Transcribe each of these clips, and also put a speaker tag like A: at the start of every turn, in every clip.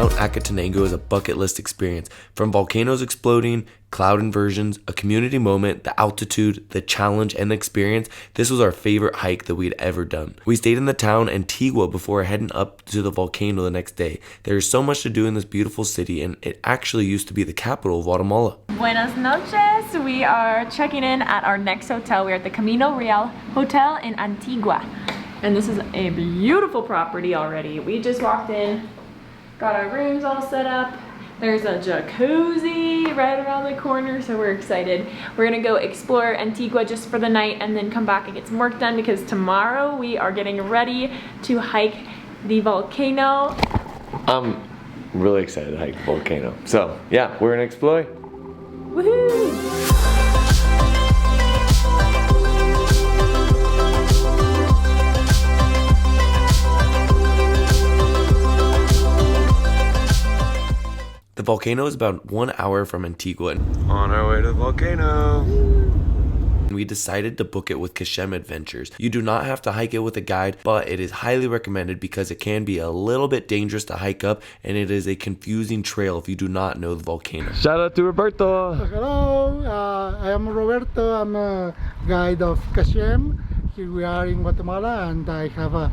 A: Mount Acatenango is a bucket list experience. From volcanoes exploding, cloud inversions, a community moment, the altitude, the challenge, and the experience, this was our favorite hike that we'd ever done. We stayed in the town Antigua before heading up to the volcano the next day. There is so much to do in this beautiful city, and it actually used to be the capital of Guatemala.
B: Buenas noches. We are checking in at our next hotel. We're at the Camino Real Hotel in Antigua. And this is a beautiful property already. We just walked in, got our rooms all set up. There's a jacuzzi right around the corner, so we're excited. We're gonna go explore Antigua just for the night and then come back and get some work done because tomorrow we are getting ready to hike the volcano.
A: I'm really excited to hike the volcano. So yeah, we're gonna explore.
B: Woohoo!
A: The volcano is about 1 hour from Antigua. On our way to the volcano. We decided to book it with Kashem Adventures. You do not have to hike it with a guide, but it is highly recommended because it can be a little bit dangerous to hike up, and it is a confusing trail if you do not know the volcano. Shout out to Roberto.
C: Hello, I am Roberto. I'm a guide of Kashem. Here we are in Guatemala, and I have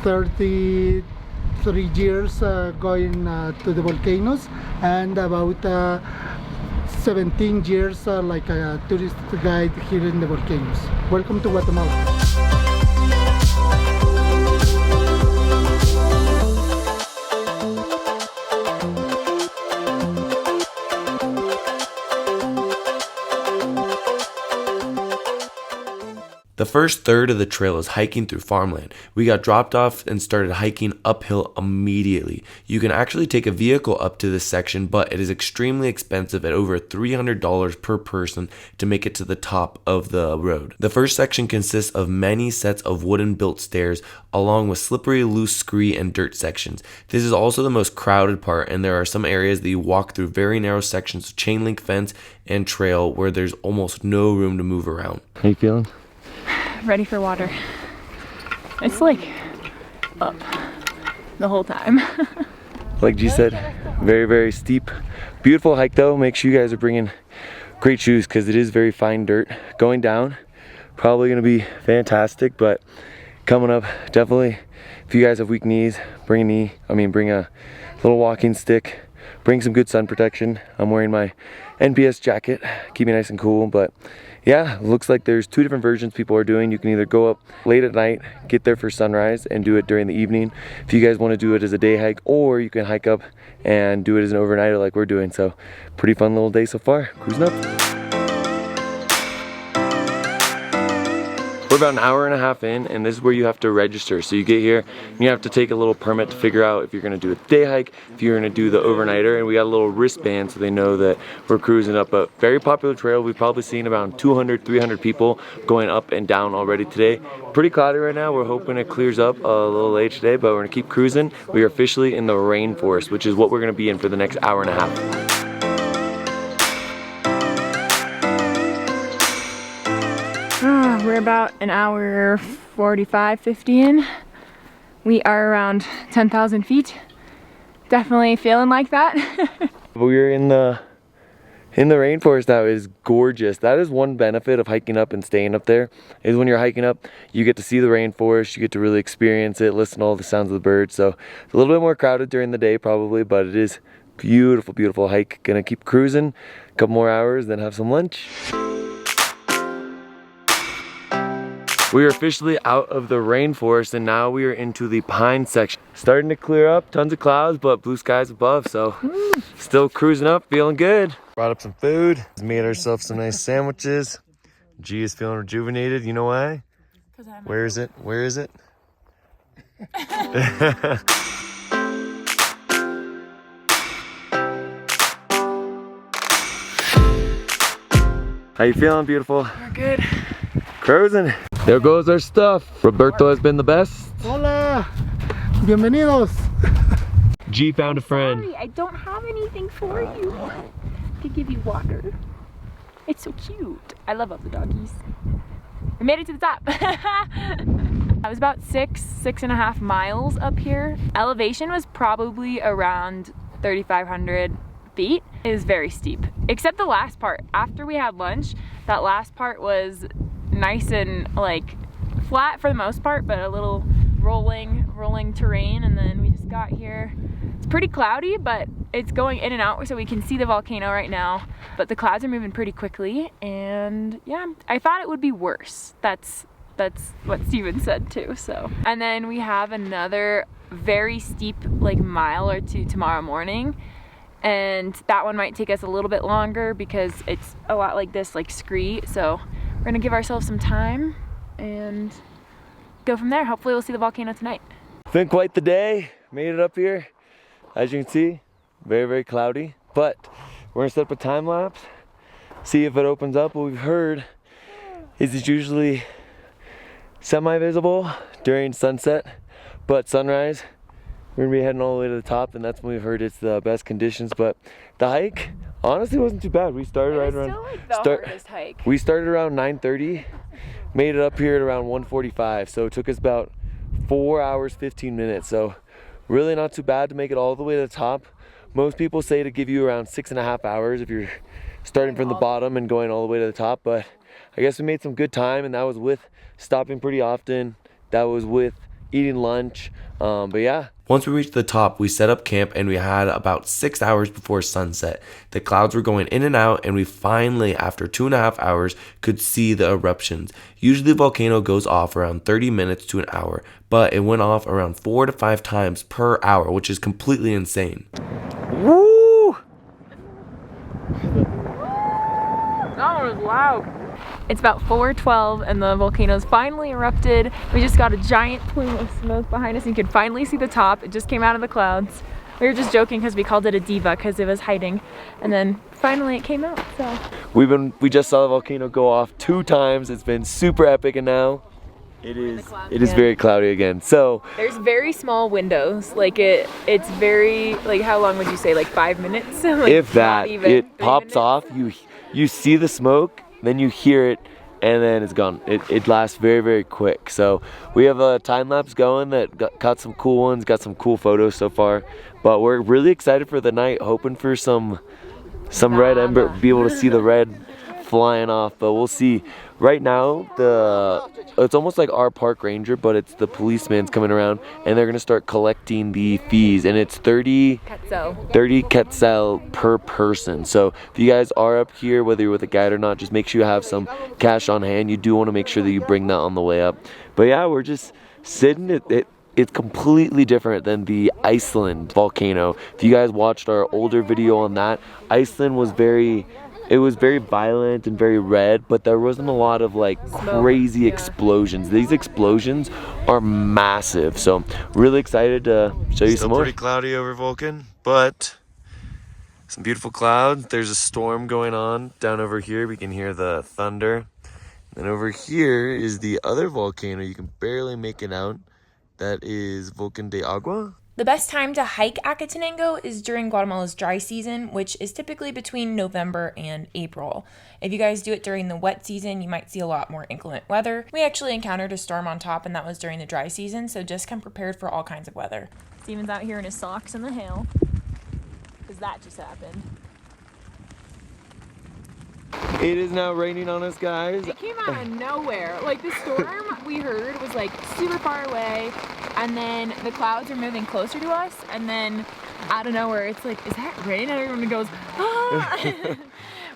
C: 33 years going to the volcanoes, and about 17 years like a tourist guide here in the volcanoes. Welcome to Guatemala.
A: The first third of the trail is hiking through farmland. We got dropped off and started hiking uphill immediately. You can actually take a vehicle up to this section, but it is extremely expensive at over $300 per person to make it to the top of the road. The first section consists of many sets of wooden built stairs, along with slippery, loose scree and dirt sections. This is also the most crowded part, and there are some areas that you walk through very narrow sections of chain link fence and trail where there's almost no room to move around. How you feeling?
B: Ready for water. It's like up the whole time.
A: Like G said, very, very steep. Beautiful hike though. Make sure you guys are bringing great shoes because it is very fine dirt. Going down, probably gonna be fantastic, but coming up, definitely, if you guys have weak knees, bring a little walking stick, bring some good sun protection. I'm wearing my NPS jacket, keep me nice and cool, but yeah, looks like there's two different versions people are doing. You can either go up late at night, get there for sunrise, and do it during the evening if you guys want to do it as a day hike, or you can hike up and do it as an overnighter like we're doing. So pretty fun little day so far, cruising up. We're about an hour and a half in, and this is where you have to register. So you get here and you have to take a little permit to figure out if you're gonna do a day hike, if you're gonna do the overnighter, and we got a little wristband so they know that we're cruising up a very popular trail. We've probably seen about 200, 300 people going up and down already today. Pretty cloudy right now. We're hoping it clears up a little late today, but we're gonna keep cruising. We are officially in the rainforest, which is what we're gonna be in for the next hour and a half.
B: We're about an hour 45, 50 in. We are around 10,000 feet. Definitely feeling like that.
A: We're in the rainforest now. It is gorgeous. That is one benefit of hiking up and staying up there, is when you're hiking up, you get to see the rainforest, you get to really experience it, listen to all the sounds of the birds. So it's a little bit more crowded during the day probably, but it is beautiful, beautiful hike. Gonna keep cruising a couple more hours, then have some lunch. We are officially out of the rainforest, and now we are into the pine section. Starting to clear up, tons of clouds, but blue skies above, so still cruising up, feeling good. Brought up some food, made ourselves some nice sandwiches. G is feeling rejuvenated, you know why? Where is it? Where is it? How you feeling, beautiful?
B: We're good.
A: Cruising. There goes our stuff. Roberto has been the best.
C: Hola, bienvenidos.
A: G found a friend.
B: Sorry, I don't have anything for you. To give you water. It's so cute. I love all the doggies. We made it to the top. I was about 6.5 miles up here. Elevation was probably around 3,500 feet. It was very steep, except the last part. After we had lunch, that last part was nice and like flat for the most part, but a little rolling terrain. And then we just got here. It's pretty cloudy, but it's going in and out, so we can see the volcano right now, but the clouds are moving pretty quickly. And yeah, I thought it would be worse. That's what Steven said too. So, and then we have another very steep like mile or two tomorrow morning, and that one might take us a little bit longer because it's a lot like this, like scree. So we're gonna give ourselves some time and go from there. Hopefully we'll see the volcano tonight.
A: Been quite the day. Made it up here. As you can see, very, very cloudy, but we're gonna set up a time lapse, see if it opens up. What we've heard is it's usually semi-visible during sunset, but sunrise, we're gonna be heading all the way to the top, and that's when we've heard it's the best conditions. But the hike honestly wasn't too bad. We started right around
B: hardest hike.
A: We started around 9:30, made it up here at around 1:45, so it took us about 4 hours 15 minutes. So really not too bad to make it all the way to the top. Most people say to give you around 6.5 hours if you're starting from the bottom and going all the way to the top, but I guess we made some good time, and that was with stopping pretty often. That was with eating lunch, but yeah.
D: Once we reached the top, we set up camp, and we had about 6 hours before sunset. The clouds were going in and out, and we finally, after 2.5 hours, could see the eruptions. Usually the volcano goes off around 30 minutes to an hour, but it went off around 4 to 5 times per hour, which is completely insane.
A: Woo!
B: That was loud. It's about 4:12 and the volcano's finally erupted. We just got a giant plume of smoke behind us, and you can finally see the top. It just came out of the clouds. We were just joking because we called it a diva because it was hiding, and then finally it came out. So
A: we just saw the volcano go off 2 times. It's been super epic, and now it is very cloudy again. So
B: there's very small windows. Like it's very, like, how long would you say? Like 5 minutes? Like,
A: if that, it pops
B: minutes?
A: off. You see the smoke, then you hear it, and then it's gone. It lasts very, very quick. So we have a time lapse going that got some cool ones, got some cool photos so far. But we're really excited for the night, hoping for some red ember, be able to see the red flying off. But we'll see. Right now, it's almost like our park ranger, but it's the policeman's coming around, and they're gonna start collecting the fees, and it's 30 quetzal per person. So if you guys are up here, whether you're with a guide or not, just make sure you have some cash on hand. You do want to make sure that you bring that on the way up. But yeah, we're just sitting. It's completely different than the Iceland volcano. If you guys watched our older video on that, Iceland was very violent and very red, but there wasn't a lot of like crazy explosions. These explosions are massive, so really excited to show you some more.
D: Pretty cloudy over Volcan, but some beautiful clouds. There's a storm going on down over here. We can hear the thunder. And over here is the other volcano. You can barely make it out. That is Volcan de Agua.
E: The best time to hike Acatenango is during Guatemala's dry season, which is typically between November and April. If you guys do it during the wet season, you might see a lot more inclement weather. We actually encountered a storm on top, and that was during the dry season, so just come prepared for all kinds of weather.
B: Steven's out here in his socks in the hail, because that just happened.
A: It is now raining on us, guys.
B: It came out of nowhere. Like, the storm we heard was like super far away, and then the clouds are moving closer to us, and then out of nowhere it's like, is that rain? And everyone goes, ah!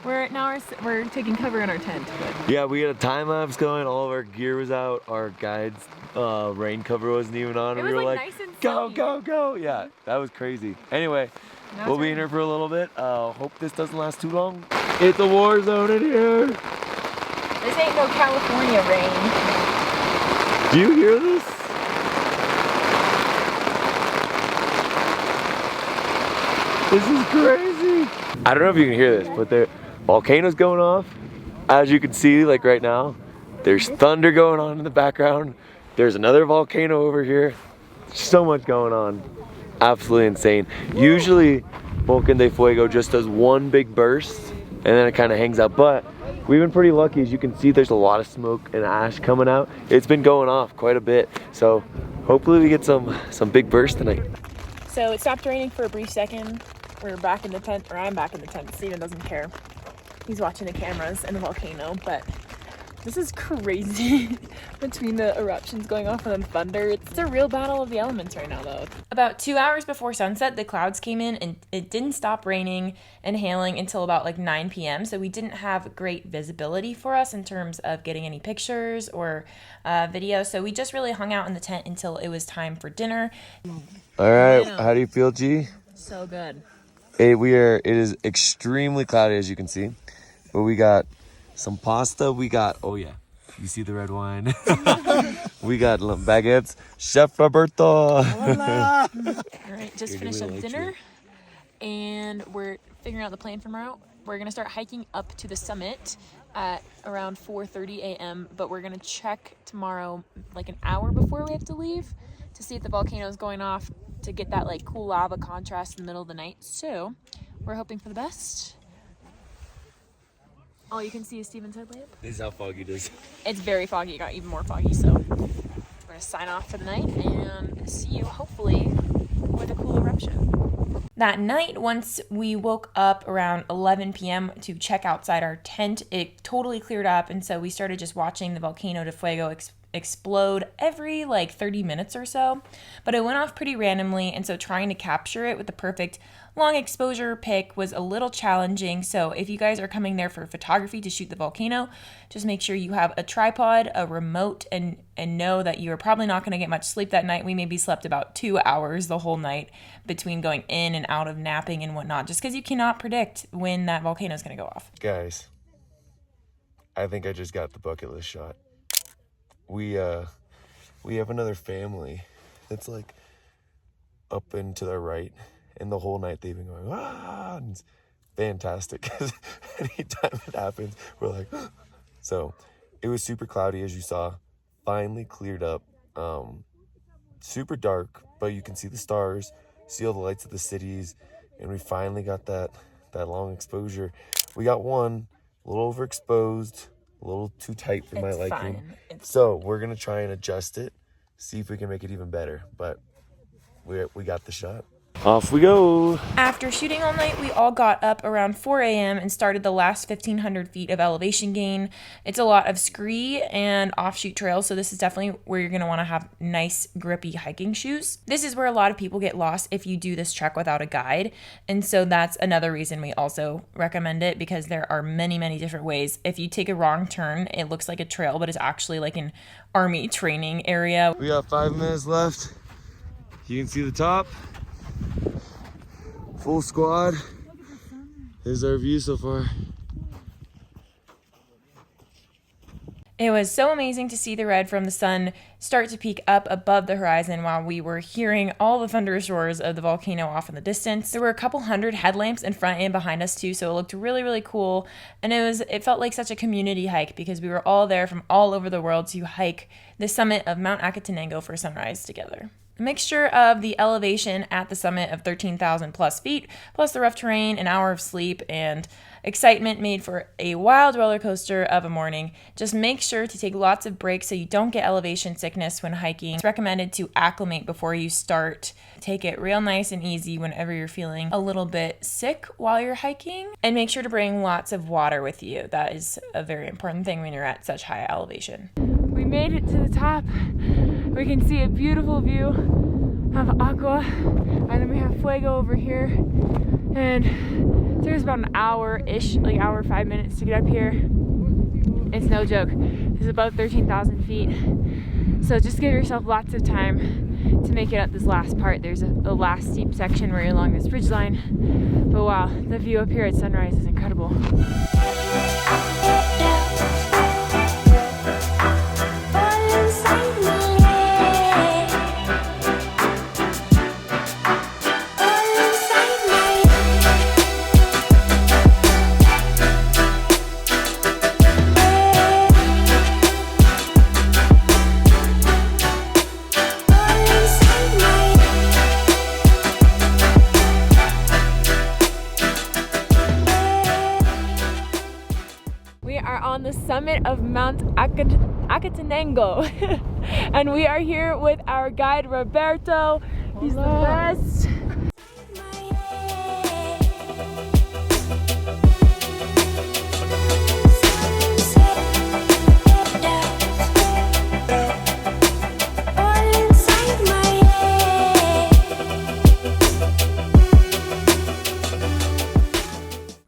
B: We're taking cover in our tent. But.
A: Yeah, we had a time lapse going. All of our gear was out. Our guide's rain cover wasn't even on.
B: It
A: we
B: was
A: were
B: like
A: like,
B: nice and
A: go,
B: sunny.
A: go, go. Yeah, that was crazy. Anyway, we'll be in here for a little bit. Hope this doesn't last too long. It's a war zone in here.
B: This ain't no California rain.
A: Do you hear this? This is crazy. I don't know if you can hear this, but the volcano's going off. As you can see, like right now, there's thunder going on in the background. There's another volcano over here. So much going on. Absolutely insane. Usually, Volcan de Fuego just does one big burst, and then it kind of hangs out. But we've been pretty lucky. As you can see, there's a lot of smoke and ash coming out. It's been going off quite a bit, so hopefully we get some big bursts tonight.
B: So it stopped raining for a brief second. We're back in the tent, or I'm back in the tent. Steven doesn't care. He's watching the cameras and the volcano, but this is crazy. Between the eruptions going off and then thunder, it's a real battle of the elements right now though.
E: About 2 hours before sunset, the clouds came in and it didn't stop raining and hailing until about like 9 p.m. So we didn't have great visibility for us in terms of getting any pictures or video. So we just really hung out in the tent until it was time for dinner.
A: All right, how do you feel, G?
B: So good.
A: It is extremely cloudy, as you can see, but we got some pasta. We got, oh yeah, you see the red wine. We got baguettes. Chef Roberto.
B: All right, just finished up dinner and we're figuring out the plan for tomorrow. We're gonna start hiking up to the summit at around 4:30 a.m. but we're gonna check tomorrow like an hour before we have to leave to see if the volcano is going off, to get that like cool lava contrast in the middle of the night. So we're hoping for the best. All you can see is Steven's headlamp.
A: This is how foggy it is.
B: It's very foggy. It got even more foggy. So we're gonna sign off for the night and see you hopefully with a cool eruption.
E: That night, once we woke up around 11 p.m. to check outside our tent, it totally cleared up, and so we started just watching the Volcano de Fuego explode every like 30 minutes or so. But it went off pretty randomly, and so trying to capture it with the perfect long exposure pic was a little challenging. So if you guys are coming there for photography to shoot the volcano, just make sure you have a tripod, a remote, and know that you're probably not going to get much sleep that night. We maybe slept about 2 hours the whole night between going in and out of napping and whatnot, just because you cannot predict when that volcano is going to go off.
A: Guys, I think I just got the bucket list shot. We have another family that's like up and to the right, and the whole night they've been going, ah, and it's fantastic, because anytime it happens, we're like, ah. So it was super cloudy, as you saw, finally cleared up, super dark, but you can see the stars, see all the lights of the cities, and we finally got that long exposure. We got one a little overexposed, a little too tight for my liking. So we're gonna try and adjust it, see if we can make it even better, but we got the shot. Off we go.
E: After shooting all night, we all got up around 4 a.m. and started the last 1,500 feet of elevation gain. It's a lot of scree and offshoot trails, so this is definitely where you're going to want to have nice, grippy hiking shoes. This is where a lot of people get lost if you do this trek without a guide, and so that's another reason we also recommend it, because there are many, many different ways. If you take a wrong turn, it looks like a trail, but it's actually like an army training area.
A: We got 5 minutes left. You can see the top. Full squad. Here's our view so far.
E: It was so amazing to see the red from the sun start to peak up above the horizon while we were hearing all the thunderous roars of the volcano off in the distance. There were a couple hundred headlamps in front and behind us too, so it looked really, really cool. And it felt like such a community hike, because we were all there from all over the world to hike the summit of Mount Acatenango for sunrise together. A mixture of the elevation at the summit of 13,000 plus feet, plus the rough terrain, an hour of sleep, and excitement made for a wild roller coaster of a morning. Just make sure to take lots of breaks so you don't get elevation sickness when hiking. It's recommended to acclimate before you start. Take it real nice and easy whenever you're feeling a little bit sick while you're hiking. And make sure to bring lots of water with you. That is a very important thing when you're at such high elevation.
B: We made it to the top. We can see a beautiful view of Agua, and then we have Fuego over here. And it took us about an hour-ish, like hour, 5 minutes to get up here. It's no joke. It's about 13,000 feet. So just give yourself lots of time to make it up this last part. There's a last steep section where you're along this ridge line. But wow, the view up here at sunrise is incredible. are on the summit of Mount Acatenango. And we are here with our guide Roberto. He's the best.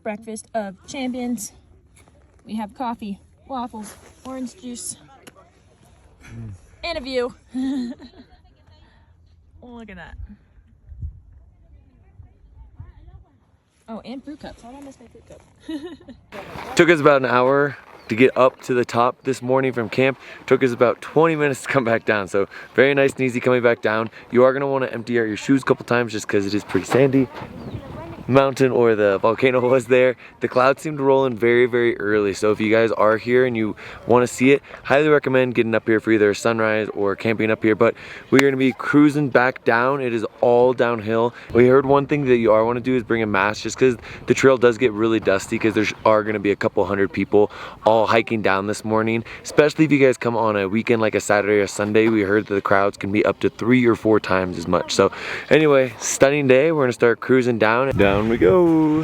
B: Breakfast of champions. We have coffee, waffles, orange juice, and a view. Oh, look at that. Oh, and fruit cups. How did I miss my fruit cup?
A: Took us about an hour to get up to the top this morning from camp. Took us about 20 minutes to come back down. So very nice and easy coming back down. You are gonna wanna empty out your shoes a couple times just because it is pretty sandy. Mountain or the volcano was there. The clouds seem to roll in very, very early. So if you guys are here and you want to see it, highly recommend getting up here for either sunrise or camping up here. But we're going to be cruising back down. It is all downhill. We heard one thing that you are want to do is bring a mask just because the trail does get really dusty because there are going to be a couple hundred people all hiking down this morning. Especially if you guys come on a weekend like a Saturday or Sunday. We heard that the crowds can be up to 3 or 4 times as much. So anyway, stunning day. We're going to start cruising down. Down we go.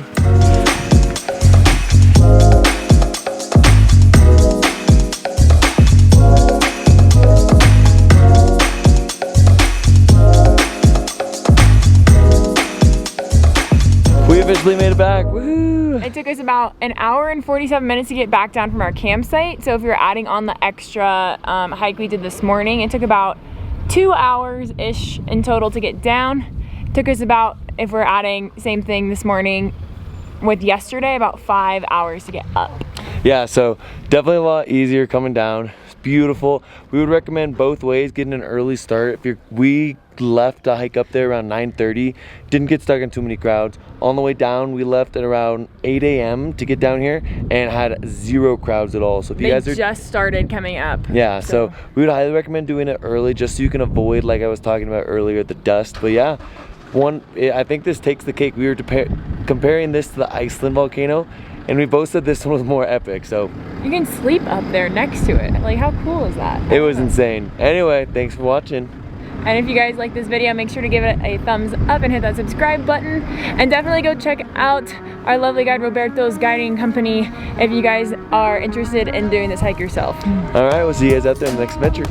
A: We officially made it back. Woohoo!
B: It took us about an hour and 47 minutes to get back down from our campsite. So if you're adding on the extra hike we did this morning, it took about 2 hours-ish in total to get down. It took us about, if we're adding same thing this morning with yesterday, about 5 hours to get up.
A: Yeah, so definitely a lot easier coming down. It's beautiful. We would recommend both ways, getting an early start. We left to hike up there around 9:30, didn't get stuck in too many crowds. On the way down, we left at around 8 a.m. to get down here and had 0 crowds at all. So if you guys are
B: just started coming up.
A: Yeah, so we would highly recommend doing it early just so you can avoid, like I was talking about earlier, the dust. But yeah, I think this takes the cake. We were comparing this to the Iceland volcano, and we both said this one was more epic. So
B: you can sleep up there next to it. Like, how cool is that?
A: It was insane. Anyway, thanks for watching.
B: And if you guys like this video, make sure to give it a thumbs up and hit that subscribe button. And definitely go check out our lovely guide Roberto's guiding company if you guys are interested in doing this hike yourself.
A: All right, we'll see you guys out there in the next adventure.